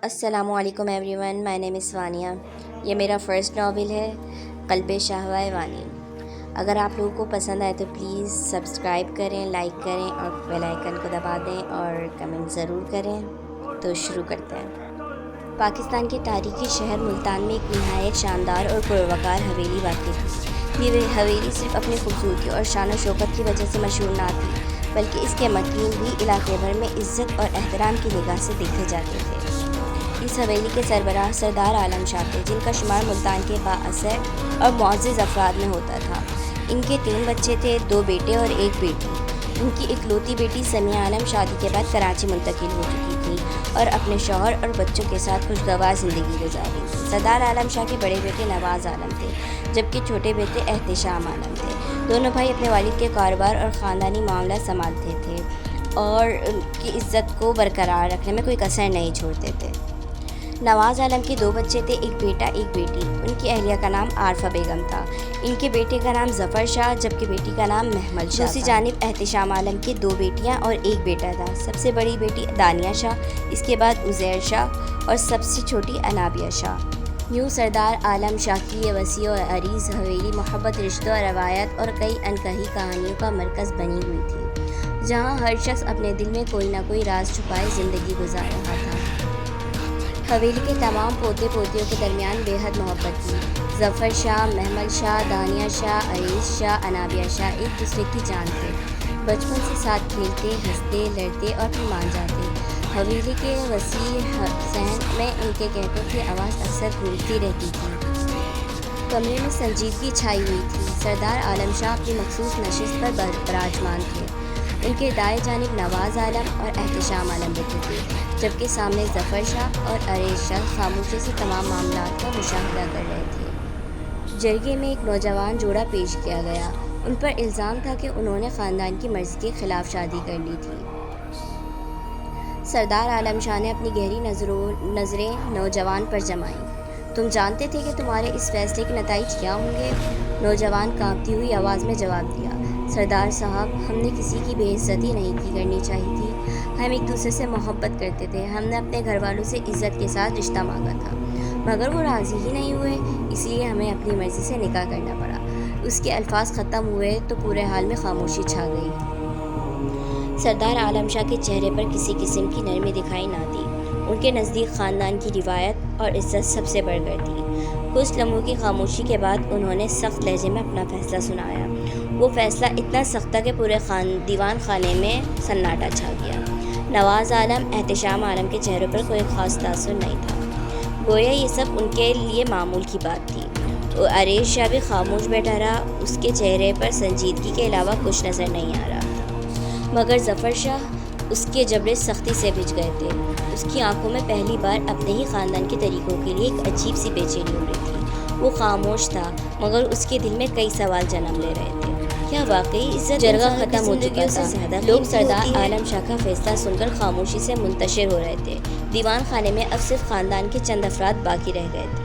السلام علیکم every one, مائی نیم از وانیہ۔ یہ میرا فرسٹ ناول ہے قلب شہوۂ وانی۔ اگر آپ لوگوں کو پسند آئے تو پلیز سبسکرائب کریں، لائک کریں اور بیل آئیکن کو دبا دیں اور کمنٹ ضرور کریں۔ تو شروع کرتے ہیں۔ پاکستان کے تاریخی شہر ملتان میں ایک نہایت شاندار اور پروقار حویلی واقع تھی۔ یہ حویلی صرف اپنی خوبصورتی اور شان و شوکت کی وجہ سے مشہور نہ تھی، بلکہ اس کے مکین بھی علاقے بھر میں عزت اور احترام کی نگاہ سے دیکھے جاتے تھے۔ اس حویلی کے سربراہ سردار عالم شاہ تھے، جن کا شمار ملتان کے بااثر اور معزز افراد میں ہوتا تھا۔ ان کے 3 بچے تھے، 2 بیٹے اور 1 بیٹی۔ ان کی اکلوتی بیٹی سمیہ عالم شادی کے بعد کراچی منتقل ہو چکی تھی اور اپنے شوہر اور بچوں کے ساتھ خوشگوار زندگی گزار رہی تھی۔ سردار عالم شاہ کے بڑے بیٹے نواز عالم تھے، جبکہ چھوٹے بیٹے احتشام عالم تھے۔ دونوں بھائی اپنے والد کے کاروبار اور خاندانی معاملات سنبھالتے تھے اور ان کی عزت کو برقرار رکھنے میں کوئی کسر نہیں چھوڑتے تھے۔ نواز عالم کے 2 بچے تھے، 1 بیٹا 1 بیٹی۔ ان کی اہلیہ کا نام عارفہ بیگم تھا۔ ان کے بیٹے کا نام ظفر شاہ جبکہ بیٹی کا نام محمل شاہ۔ دوسری جانب احتشام عالم کے 2 بیٹیاں اور 1 بیٹا تھا۔ سب سے بڑی بیٹی دانیہ شاہ، اس کے بعد عزیر شاہ اور سب سے چھوٹی انابیہ شاہ۔ یوں سردار عالم شاہ کی یہ وسیع و عریض حویلی محبت، رشتوں، روایات اور کئی انکہی کہانیوں کا مرکز بنی ہوئی تھی، جہاں ہر شخص اپنے دل میں کوئی نہ کوئی راز چھپائے زندگی گزار رہا تھا۔ حویلی کے تمام پوتے پوتیوں کے درمیان بے حد محبت تھی۔ ظفر شاہ، محمل شاہ، دانیہ شاہ، عریش شاہ، انابیہ شاہ ایک دوسرے کی جان تھے۔ بچپن سے ساتھ کھیلتے، ہنستے، لڑتے اور پھر مان جاتے۔ حویلی کے وسیع صحن میں ان کے قہقہوں کی آواز اکثر گونجتی رہتی تھی۔ کمرے میں سنجیدگی چھائی ہوئی تھی۔ سردار عالم شاہ اپنی مخصوص نشست پر براجمان تھے۔ ان کے دائیں جانب نواز عالم اور احتشام عالم بیٹھے تھے، جبکہ سامنے ظفر شاہ اور عریش شاہ خاموشی سے تمام معاملات کا مشاہدہ کر رہے تھے۔ جرگے میں ایک نوجوان جوڑا پیش کیا گیا۔ ان پر الزام تھا کہ انہوں نے خاندان کی مرضی کے خلاف شادی کر لی تھی۔ سردار عالم شاہ نے اپنی گہری نظریں نوجوان پر جمائیں۔ تم جانتے تھے کہ تمہارے اس فیصلے کے نتائج کیا ہوں گے؟ نوجوان کانپتی ہوئی آواز میں جواب دیا۔ سردار صاحب، ہم نے کسی کی بے عزتی نہیں کرنی چاہی تھی۔ ہم ایک دوسرے سے محبت کرتے تھے۔ ہم نے اپنے گھر والوں سے عزت کے ساتھ رشتہ مانگا تھا، مگر وہ راضی ہی نہیں ہوئے، اس لیے ہمیں اپنی مرضی سے نکاح کرنا پڑا۔ اس کے الفاظ ختم ہوئے تو پورے حال میں خاموشی چھا گئی۔ سردار عالم شاہ کے چہرے پر کسی قسم کی نرمی دکھائی نہ دی۔ ان کے نزدیک خاندان کی روایت اور عزت سب سے بڑھ کر تھی۔ کچھ لمحوں کی خاموشی کے بعد انہوں نے سخت لہجے میں اپنا فیصلہ سنایا۔ وہ فیصلہ اتنا سخت تھا کہ پورے دیوان خانے میں سناٹا چھا گیا۔ نواز عالم، احتشام عالم کے چہروں پر کوئی خاص تاثر نہیں تھا، گویا یہ سب ان کے لیے معمول کی بات تھی۔ عریش شاہ بھی خاموش بیٹھا رہا، اس کے چہرے پر سنجیدگی کے علاوہ کچھ نظر نہیں آ رہا، مگر ظفر شاہ، اس کے جبڑے سختی سے بھج گئے تھے۔ اس کی آنکھوں میں پہلی بار اپنے ہی خاندان کے طریقوں کے لیے ایک عجیب سی بے چینی ہو رہی تھی۔ وہ خاموش تھا، مگر اس کے دل میں کئی سوال جنم لے رہے تھے۔ کیا واقعی عزت جرگہ ختم ہو چکا تھا؟ لوگ سردار عالم شاہ کا فیصلہ سن کر خاموشی سے منتشر ہو رہے تھے۔ دیوان خانے میں اب صرف خاندان کے چند افراد باقی رہ گئے تھے۔